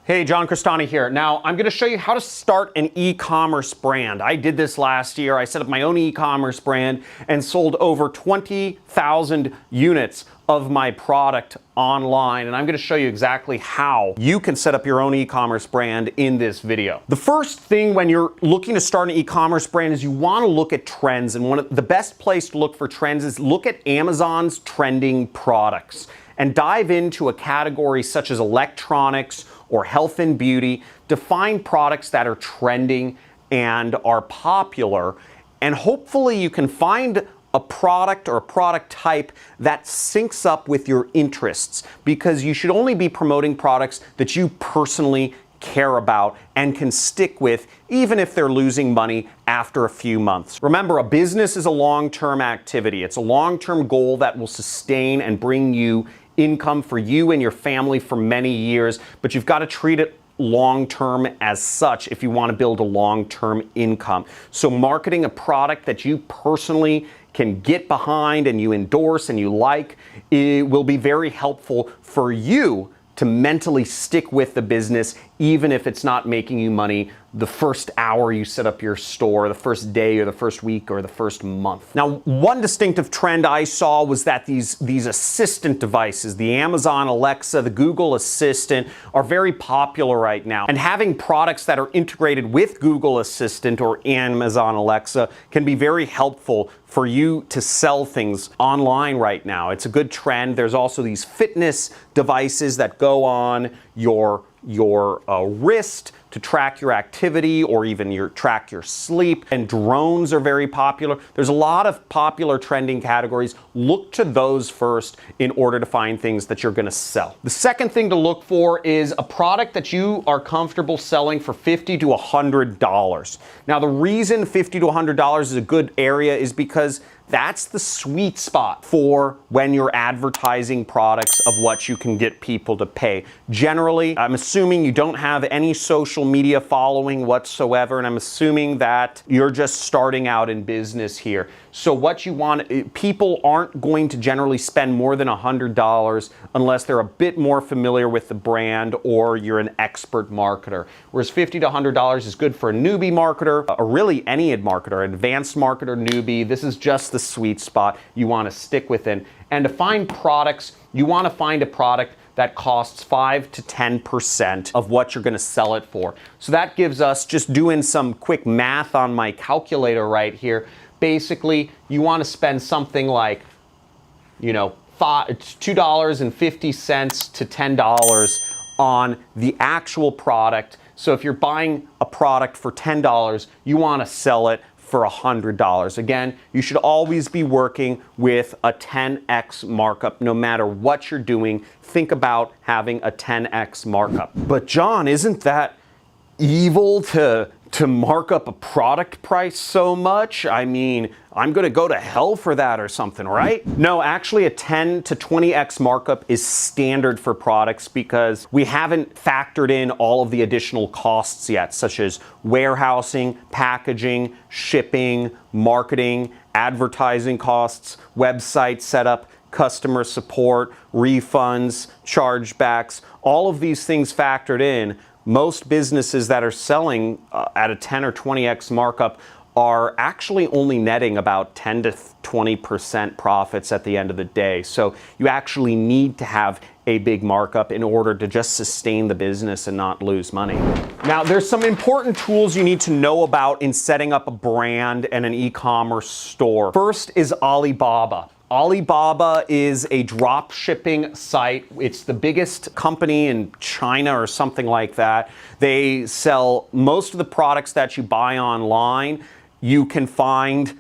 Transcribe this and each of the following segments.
Hey, John Crestani here. Now, I'm going to show you how to start an e-commerce brand. I did this last year. I set up my own e-commerce brand and sold over 20,000 units of my product online. And I'm going to show you exactly how you can set up your own e-commerce brand in this video. The first thing when you're looking to start an e-commerce brand is you want to look at trends. And one of the best place to look for trends is look at Amazon's trending products and dive into a category such as electronics or health and beauty to find products that are trending and are popular. And hopefully you can find a product or a product type that syncs up with your interests, because you should only be promoting products that you personally care about and can stick with, even if they're losing money after a few months. Remember, a business is a long-term activity. It's a long-term goal that will sustain and bring you income for you and your family for many years, but you've got to treat it long-term as such if you want to build a long-term income. So marketing a product that you personally can get behind and you endorse and you like, it will be very helpful for you to mentally stick with the business, even if it's not making you money the first hour you set up your store, the first day or the first week or the first month. Now, one distinctive trend I saw was that these assistant devices, the Amazon Alexa, the Google Assistant, are very popular right now. And having products that are integrated with Google Assistant or Amazon Alexa can be very helpful for you to sell things online right now. It's a good trend. There's also these fitness devices that go on your wrist to track your activity or even track your sleep. And drones are very popular. There's a lot of popular trending categories. Look to those first in order to find things that you're going to sell. The second thing to look for is a product that you are comfortable selling for $50 to $100. Now, the reason $50 to $100 is a good area is because that's the sweet spot for when you're advertising products of what you can get people to pay. Generally, I'm assuming you don't have any social media following whatsoever, and I'm assuming that you're just starting out in business here. So what you want, people aren't going to generally spend more than $100 unless they're a bit more familiar with the brand or you're an expert marketer. Whereas $50 to $100 is good for a newbie marketer, or really any marketer, advanced marketer, newbie. This is just the sweet spot you want to stick within. And to find products, you want to find a product that costs 5 to 10% of what you're going to sell it for. So that gives us, just doing some quick math on my calculator right here, basically you want to spend something like, $2.50 to $10 on the actual product. So if you're buying a product for $10, you want to sell it for $100. Again, you should always be working with a 10x markup. No matter what you're doing, think about having a 10x markup. But John, isn't that evil to mark up a product price so much? I mean, I'm going to go to hell for that or something, right? No, actually a 10 to 20x markup is standard for products because we haven't factored in all of the additional costs yet, such as warehousing, packaging, shipping, marketing, advertising costs, website setup, customer support, refunds, chargebacks, all of these things factored in. Most businesses that are selling at a 10 or 20x markup are actually only netting about 10 to 20% profits at the end of the day. So you actually need to have a big markup in order to just sustain the business and not lose money. Now, there's some important tools you need to know about in setting up a brand and an e-commerce store. First is Alibaba. Alibaba is a drop shipping site. It's the biggest company in China or something like that. They sell most of the products that you buy online. You can find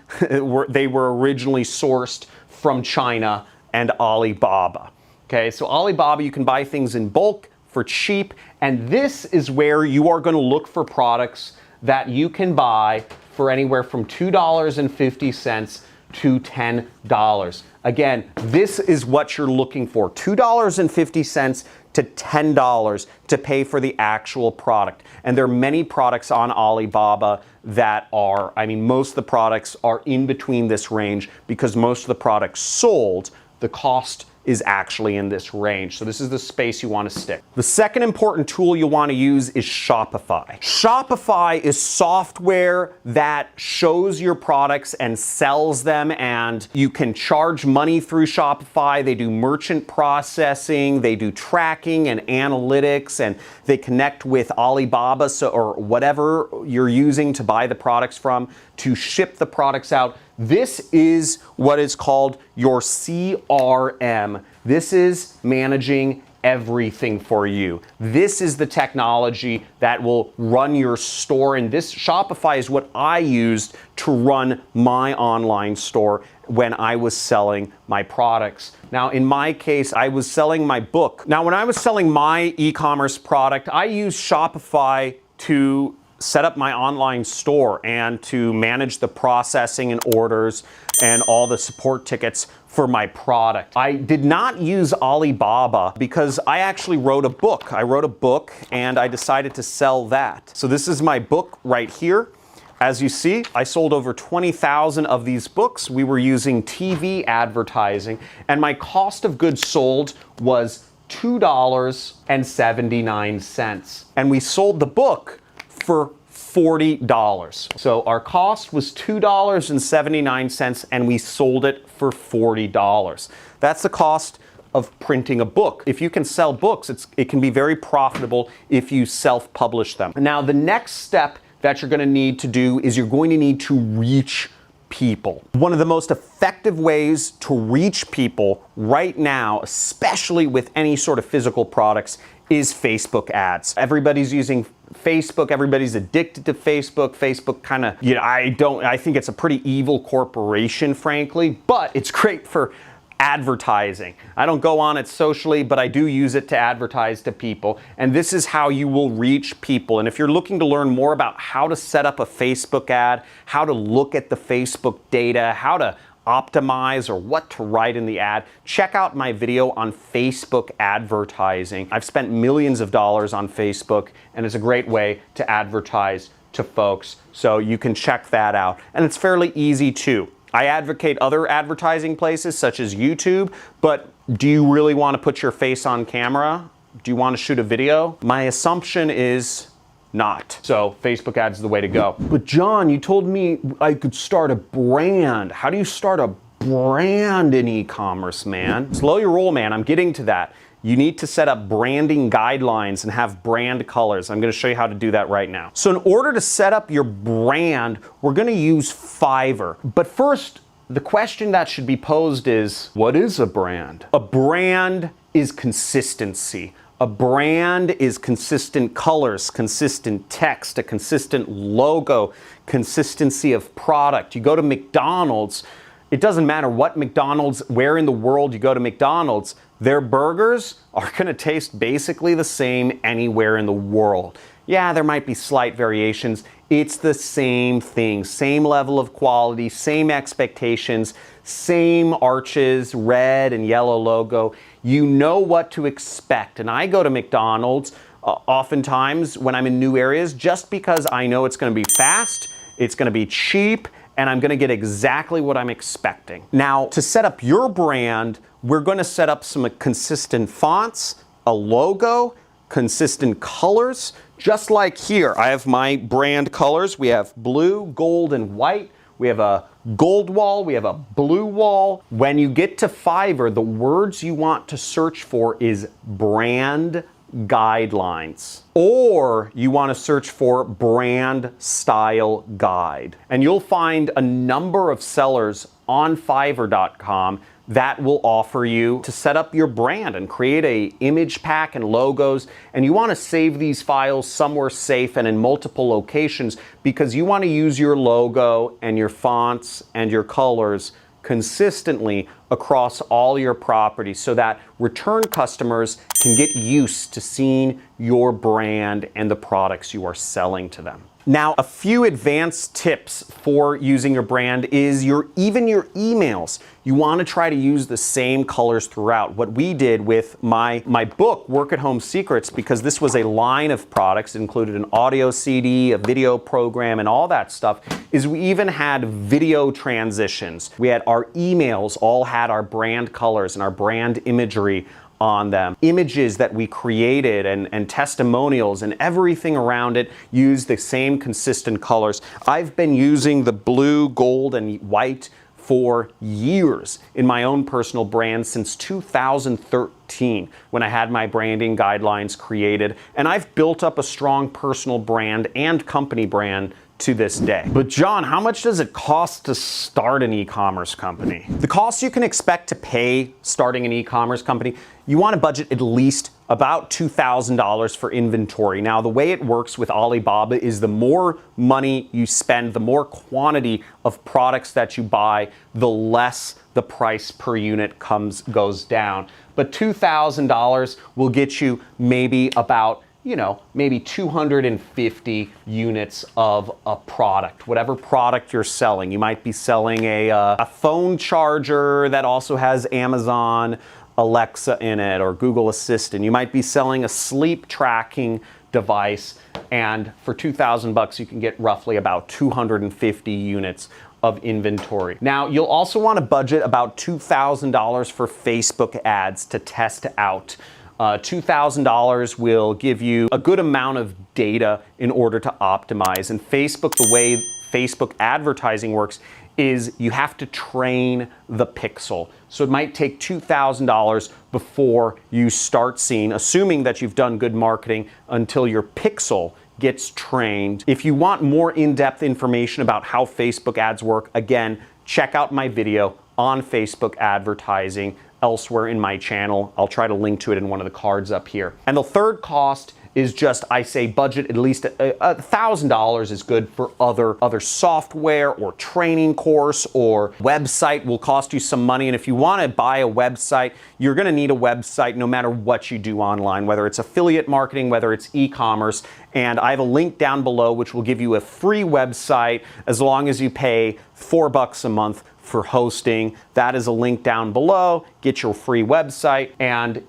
they were originally sourced from China and Alibaba. Okay, so Alibaba, you can buy things in bulk for cheap, and this is where you are going to look for products that you can buy for anywhere from $2.50 to $10. Again, this is what you're looking for, $2.50 to $10 to pay for the actual product. And there are many products on Alibaba that are, most of the products are in between this range because most of the products sold, the cost is actually in this range. So this is the space you want to stick. The second important tool you'll want to use is Shopify. Shopify is software that shows your products and sells them, and you can charge money through Shopify. They do merchant processing, they do tracking and analytics, and they connect with Alibaba or whatever you're using to buy the products from to ship the products out. This is what is called your CRM. This is managing everything for you. This is the technology that will run your store, and this Shopify is what I used to run my online store when I was selling my products. Now, in my case, I was selling my book. Now, when I was selling my e-commerce product, I used Shopify to set up my online store and to manage the processing and orders and all the support tickets for my product. I did not use Alibaba because I actually wrote a book. I wrote a book and I decided to sell that. So this is my book right here. As you see, I sold over 20,000 of these books. We were using TV advertising, and my cost of goods sold was $2.79. And we sold the book for $40. So our cost was $2.79 and we sold it for $40. That's the cost of printing a book. If you can sell books, it can be very profitable if you self-publish them. Now, the next step that you're going to need to do is you're going to need to reach people. One of the most effective ways to reach people right now, especially with any sort of physical products, is Facebook ads. Everybody's using Facebook, everybody's addicted to Facebook. Facebook kind of, I think it's a pretty evil corporation, frankly, but it's great for advertising. I don't go on it socially, but I do use it to advertise to people. And this is how you will reach people. And if you're looking to learn more about how to set up a Facebook ad, how to look at the Facebook data, how to optimize or what to write in the ad, check out my video on Facebook advertising. I've spent millions of dollars on Facebook, and it's a great way to advertise to folks. So you can check that out. And it's fairly easy too. I advocate other advertising places such as YouTube, but do you really want to put your face on camera? Do you want to shoot a video? My assumption is not. So Facebook ads is the way to go. But John, you told me I could start a brand. How do you start a brand in e-commerce, man? Slow your roll, man. I'm getting to that. You need to set up branding guidelines and have brand colors. I'm going to show you how to do that right now. So in order to set up your brand, we're going to use Fiverr. But first, the question that should be posed is, what is a brand? A brand is consistency. A brand is consistent colors, consistent text, a consistent logo, consistency of product. You go to McDonald's, it doesn't matter what McDonald's, where in the world you go to McDonald's, their burgers are gonna taste basically the same anywhere in the world. Yeah, there might be slight variations. It's the same thing, same level of quality, same expectations, same arches, red and yellow logo. You know what to expect. And I go to McDonald's oftentimes when I'm in new areas just because I know it's gonna be fast, it's gonna be cheap, and I'm gonna get exactly what I'm expecting. Now, to set up your brand, we're gonna set up some consistent fonts, a logo, consistent colors. Just like here, I have my brand colors. We have blue, gold, and white. We have a gold wall, we have a blue wall. When you get to Fiverr, the words you want to search for is brand guidelines, or you want to search for brand style guide. And you'll find a number of sellers on Fiverr.com that will offer you to set up your brand and create a image pack and logos. And you want to save these files somewhere safe and in multiple locations because you want to use your logo and your fonts and your colors consistently across all your properties so that return customers can get used to seeing your brand and the products you are selling to them. Now, a few advanced tips for using your brand is even your emails. You want to try to use the same colors throughout. What we did with my book, Work at Home Secrets, because this was a line of products, it included an audio CD, a video program, and all that stuff, is we even had video transitions. We had our emails all have had our brand colors and our brand imagery on them. Images that we created and testimonials and everything around it use the same consistent colors. I've been using the blue, gold, and white for years in my own personal brand since 2013 when I had my branding guidelines created, and I've built up a strong personal brand and company brand to this day. But John, how much does it cost to start an e-commerce company? The costs you can expect to pay starting an e-commerce company, you want to budget at least about $2,000 for inventory. Now, the way it works with Alibaba is the more money you spend, the more quantity of products that you buy, the less the price per unit goes down. But $2,000 will get you maybe about maybe 250 units of a product, whatever product you're selling. You might be selling a phone charger that also has Amazon Alexa in it or Google Assistant. You might be selling a sleep tracking device, and for 2,000 bucks, you can get roughly about 250 units of inventory. Now, you'll also want to budget about $2,000 for Facebook ads to test out. $2,000 will give you a good amount of data in order to optimize. And Facebook, the way Facebook advertising works is you have to train the pixel. So it might take $2,000 before you start seeing, assuming that you've done good marketing, until your pixel gets trained. If you want more in-depth information about how Facebook ads work, again, check out my video on Facebook advertising elsewhere in my channel. I'll try to link to it in one of the cards up here. And the third cost is just, I say budget at least $1,000 is good for other software or training course or website will cost you some money. And if you want to buy a website, you're going to need a website no matter what you do online, whether it's affiliate marketing, whether it's e-commerce. And I have a link down below which will give you a free website as long as you pay $4 a month for hosting. That is a link down below. Get your free website. And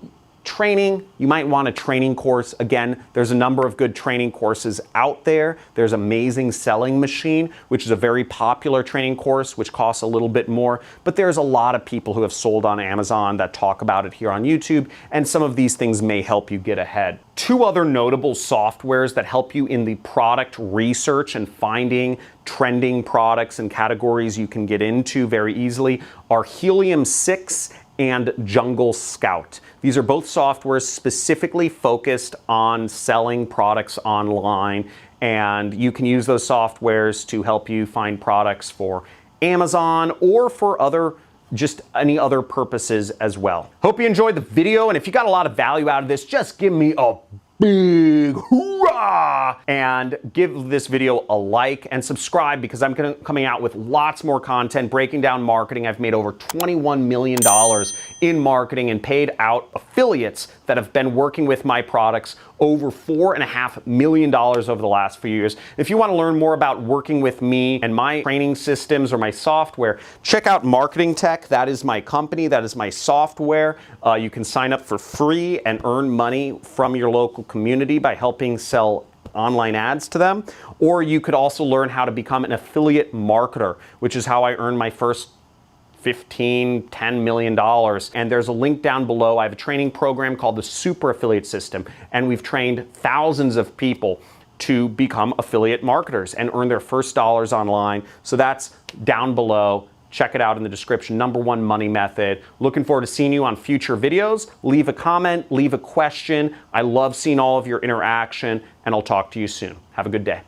training, you might want a training course. Again, there's a number of good training courses out there. There's Amazing Selling Machine, which is a very popular training course, which costs a little bit more, but there's a lot of people who have sold on Amazon that talk about it here on YouTube, and some of these things may help you get ahead. Two other notable softwares that help you in the product research and finding trending products and categories you can get into very easily are Helium 6 and Jungle Scout. These are both softwares specifically focused on selling products online, and you can use those softwares to help you find products for Amazon or for just any other purposes as well. Hope you enjoyed the video, and if you got a lot of value out of this, just give me a big hoorah and give this video a like and subscribe, because I'm coming out with lots more content breaking down marketing. I've made over $21 million in marketing and paid out affiliates that have been working with my products over $4.5 million over the last few years. If you want to learn more about working with me and my training systems or my software, check out Marketing Tech. That is my company. That is my software. You can sign up for free and earn money from your local community by helping sell online ads to them. Or you could also learn how to become an affiliate marketer, which is how I earned my first $10 million. And there's a link down below. I have a training program called the Super Affiliate System, and we've trained thousands of people to become affiliate marketers and earn their first dollars online. So that's down below. Check it out in the description. #1 money method. Looking forward to seeing you on future videos. Leave a comment, leave a question. I love seeing all of your interaction, and I'll talk to you soon. Have a good day.